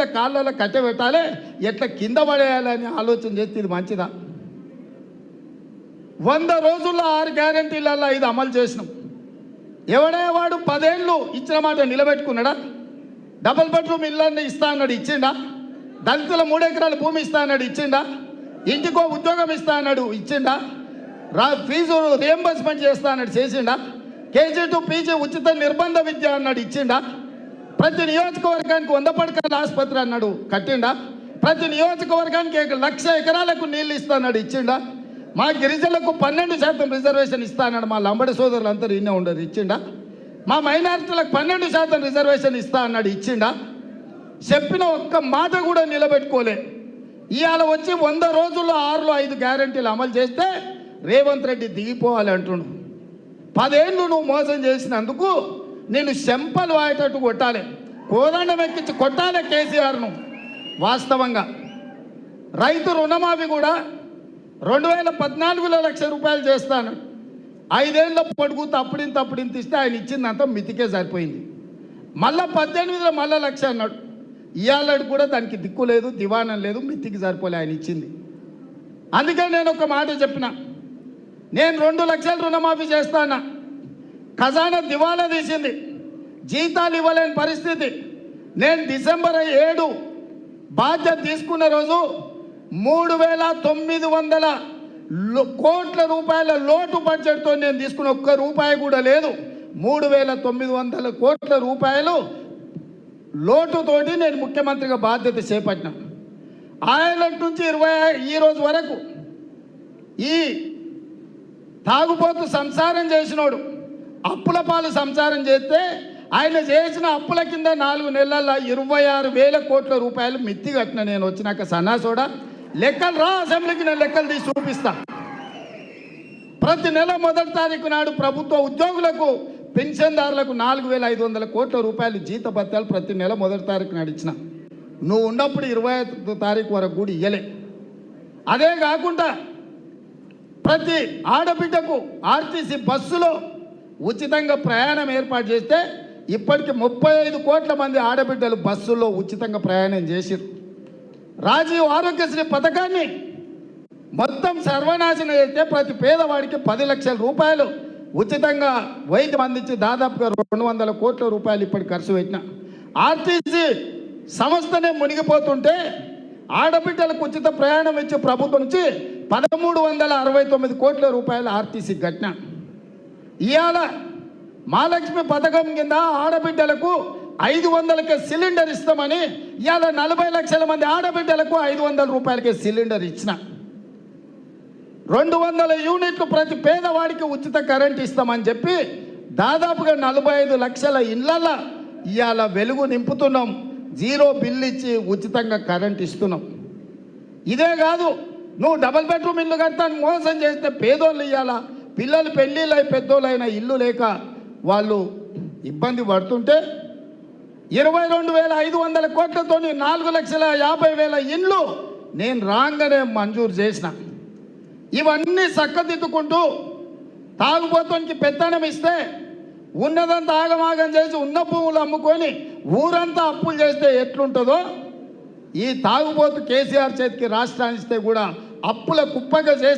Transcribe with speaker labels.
Speaker 1: ఎట్లా కాళ్ళలో కట్టె పెట్టాలి, ఎట్లా కింద పడేయాలని ఆలోచన చేస్తే ఇది మంచిదా? 100 రోజుల్లో 6 గ్యారెంటీలలో 5 అమలు చేసినాం. ఎవడే వాడు 10 ఏళ్ళు ఇచ్చిన మాట నిలబెట్టుకున్నాడా? డబుల్ బెడ్రూమ్ ఇళ్ళని ఇస్తా అన్నాడు, ఇచ్చిండా? దళితుల 3 ఎకరాల భూమి ఇస్తా అన్నాడు, ఇచ్చిండా? ఇంటికో ఉద్యోగం ఇస్తా అన్నాడు, ఇచ్చిండా? ఫీజు రియంబర్స్మెంట్ చేస్తా అన్నాడు, చేసిండా? కేజీ టు పీజీ ఉచిత నిర్బంధ విద్య అన్నాడు, ఇచ్చిండా? ప్రతి నియోజకవర్గానికి 100 పడకల ఆసుపత్రి అన్నాడు, కట్టిండా? ప్రతి నియోజకవర్గానికి 1,00,000 ఎకరాలకు నీళ్ళు ఇస్తా అన్నాడు, ఇచ్చిండా? మా గిరిజనులకు 12% రిజర్వేషన్ ఇస్తా అన్నాడు, మా లంబడి సోదరులు అందరూ ఇన్నే ఉండరు, ఇచ్చిండా? మా మైనారిటీలకు 12% రిజర్వేషన్ ఇస్తా అన్నాడు, ఇచ్చిండా? చెప్పిన ఒక్క మాట కూడా నిలబెట్టుకోలే. ఇవాళ వచ్చి 100 రోజుల్లో 6లో 5 గ్యారెంటీలు అమలు చేస్తే రేవంత్ రెడ్డి దిగిపోవాలి అంటుండు. 10 ఏళ్ళు నువ్వు మోసం చేసినందుకు నేను చెంపలు వాయేటట్టు కొట్టాలి, కోదండం ఎక్కించి కొట్టాలి కేసీఆర్ను. వాస్తవంగా రైతు రుణమాఫీ కూడా 2014లో 1,00,000 రూపాయలు చేస్తాను, 5 ఏళ్ళ పొడుగుతూ అప్పుడింత ఇస్తే ఆయన ఇచ్చిందంతా మితికే సరిపోయింది. మళ్ళా 18లో మళ్ళా 1,00,000 అన్నాడు. ఇవాళ కూడా దానికి దిక్కు లేదు, దివాణం లేదు, మితికి సరిపోలే ఆయన ఇచ్చింది. అందుకే నేను ఒక మాట చెప్పిన, నేను 2 లక్షల రుణమాఫీ చేస్తానా, ఖజానా దివాలా తీసింది, జీతాలు ఇవ్వలేని పరిస్థితి. నేను డిసెంబర్ 7 బాధ్యత తీసుకున్న రోజు 3,900 కోట్ల రూపాయల లోటు బడ్జెట్తో నేను తీసుకున్న ఒక్క రూపాయి కూడా లేదు. 3,900 కోట్ల రూపాయలు లోటుతోటి నేను ముఖ్యమంత్రిగా బాధ్యత చేపట్టిన. ఐలాండ్ నుంచి ఈ రోజు వరకు ఈ తాగుబోతు సంసారం చేసినోడు అప్పుల పాలు సంసారం చేస్తే ఆయన చేసిన అప్పుల కింద 4 నెలల 26,000 కోట్ల రూపాయలు మిత్తి కట్టిన. నేను వచ్చినాక సన్నాసోడా లెక్కలు రా, అసెంబ్లీకి నేను లెక్కలు తీసి చూపిస్తా. ప్రతి నెల 1వ తారీఖు నాడు ప్రభుత్వ ఉద్యోగులకు పెన్షన్దారులకు 4,500 కోట్ల రూపాయలు జీత భత్యాలు ప్రతి నెల 1వ తారీఖు నాడు ఇచ్చిన. నువ్వు ఉన్నప్పుడు 25వ తారీఖు వరకు కూడా ఇయ్యలే. అదే కాకుండా ప్రతి ఆడబిడ్డకు ఆర్టీసీ బస్సులో ఉచితంగా ప్రయాణం ఏర్పాటు చేస్తే ఇప్పటికి 35 కోట్ల మంది ఆడబిడ్డలు బస్సుల్లో ఉచితంగా ప్రయాణం చేసిరు. రాజీవ్ ఆరోగ్యశ్రీ పథకాన్ని మొత్తం సర్వనాశనం చేస్తే ప్రతి పేదవాడికి 10 లక్షల రూపాయలు ఉచితంగా వైద్యం అందించి దాదాపుగా 200 కోట్ల రూపాయలు ఇప్పటికి ఖర్చు పెట్టిన. ఆర్టీసీ సంస్థనే మునిగిపోతుంటే ఆడబిడ్డలకు ఉచిత ప్రయాణం ఇచ్చే ప్రభుత్వం నుంచి 1,369 కోట్ల రూపాయలు ఆర్టీసీ కట్టిన. ఇవాళ మహాలక్ష్మి పథకం కింద ఆడబిడ్డలకు 500కే సిలిండర్ ఇస్తామని ఇవాళ 40 లక్షల మంది ఆడబిడ్డలకు 500 రూపాయలకే సిలిండర్ ఇచ్చిన. 200 యూనిట్లు ప్రతి పేదవాడికి ఉచిత కరెంట్ ఇస్తామని చెప్పి దాదాపుగా 45 లక్షల ఇళ్లలో ఇవాళ వెలుగు నింపుతున్నాం. 0 బిల్లు ఇచ్చి ఉచితంగా కరెంట్ ఇస్తున్నాం. ఇదే కాదు, నువ్వు డబుల్ బెడ్రూమ్ ఇల్లు కడతాను మోసం చేస్తే పేదోళ్ళు ఇవాళ పిల్లలు పెళ్ళిళ్ళై పెద్దోళ్ళైన ఇల్లు లేక వాళ్ళు ఇబ్బంది పడుతుంటే 22,500 కోట్లతో 4,50,000 ఇండ్లు నేను రాగానే మంజూరు చేసిన. ఇవన్నీ చక్కదిద్దుకుంటూ తాగుబోతానికి పెత్తనం ఇస్తే ఉన్నదంతా ఆగమాగం చేసి ఉన్న భూములు అమ్ముకొని ఊరంతా అప్పులు చేస్తే ఎట్లుంటుందో ఈ తాగుబోతు కేసీఆర్ చేతికి రాష్ట్రాన్ని ఇస్తే కూడా అప్పుల కుప్పగా చేస్తే